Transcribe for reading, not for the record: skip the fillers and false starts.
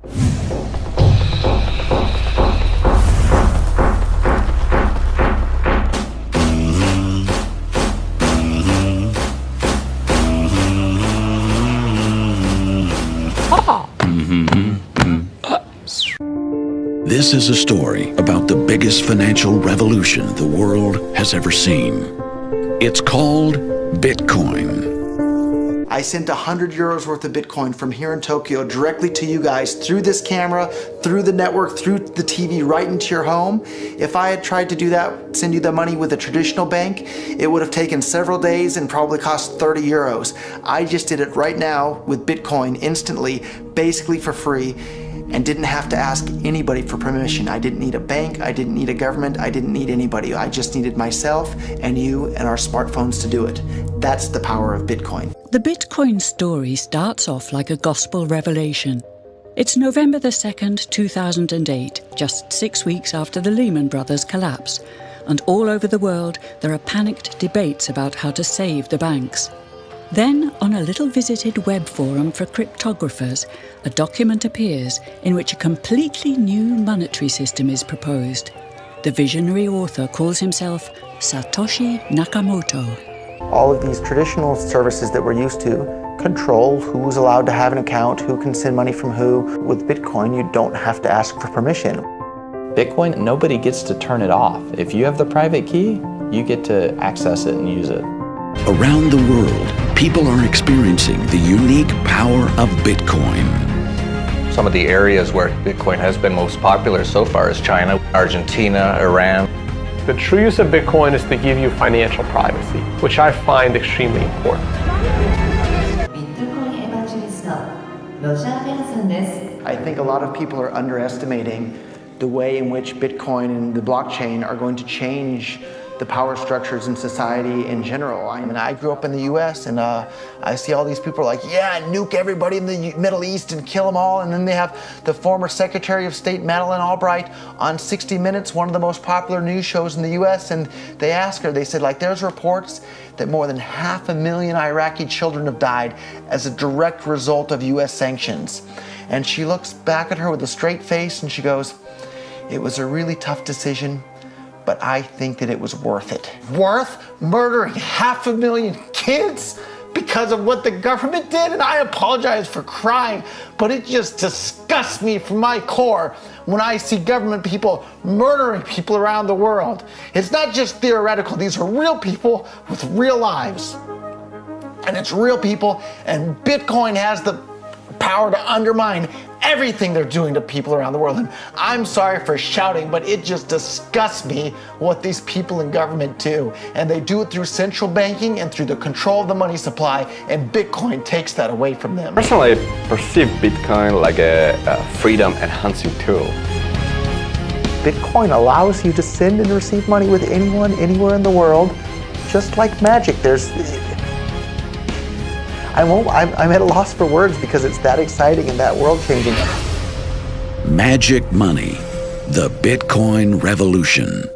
This is a story about the biggest financial revolution the world has ever seen. It's called Bitcoin. I sent 100 euros worth of Bitcoin from here in Tokyo directly to you guys through this camera, through the network, through the TV, right into your home. If I had tried to do that, send you the money with a traditional bank, it would have taken several days and probably cost 30 euros. I just did it right now with Bitcoin instantly, basically for free, and didn't have to ask anybody for permission. I didn't need a bank, I didn't need a government, I didn't need anybody. I just needed myself and you and our smartphones to do it. That's the power of Bitcoin. The Bitcoin story starts off like a gospel revelation. It's November the 2nd, 2008, just 6 weeks after the Lehman Brothers collapse, and all over the world there are panicked debates about how to save the banks. Then, on a little visited web forum for cryptographers, a document appears in which a completely new monetary system is proposed. The visionary author calls himself Satoshi Nakamoto. All of these traditional services that we're used to control who's allowed to have an account, who can send money from who. With Bitcoin, you don't have to ask for permission. Bitcoin, nobody gets to turn it off. If you have the private key, you get to access it and use it. Around the world, people are experiencing the unique power of Bitcoin. Some of the areas where Bitcoin has been most popular so far is China, Argentina, Iran. The true use of Bitcoin is to give you financial privacy, which I find extremely important. I think a lot of people are underestimating the way in which Bitcoin and the blockchain are going to change the power structures in society in general. I mean, I grew up in the US and I see all these people like, yeah, nuke everybody in the Middle East and kill them all. And then they have the former Secretary of State, Madeleine Albright, on 60 Minutes, one of the most popular news shows in the US. And they asked her, they said, like, there's reports that more than 500,000 Iraqi children have died as a direct result of US sanctions. And she looks back at her with a straight face and she goes, it was a really tough decision, but I think that it was worth it. Worth murdering 500,000 kids because of what the government did? And I apologize for crying, but it just disgusts me from my core when I see government people murdering people around the world. It's not just theoretical, these are real people with real lives. And it's real people, and Bitcoin has the power to undermine everything they're doing to people around the world. And I'm sorry for shouting, but it just disgusts me what these people in government do. And they do it through central banking and through the control of the money supply, and Bitcoin takes that away from them. Personally, I perceive Bitcoin like a freedom-enhancing tool. Bitcoin allows you to send and receive money with anyone, anywhere in the world, just like magic. I'm at a loss for words because it's that exciting and that world-changing. Magic money, the Bitcoin revolution.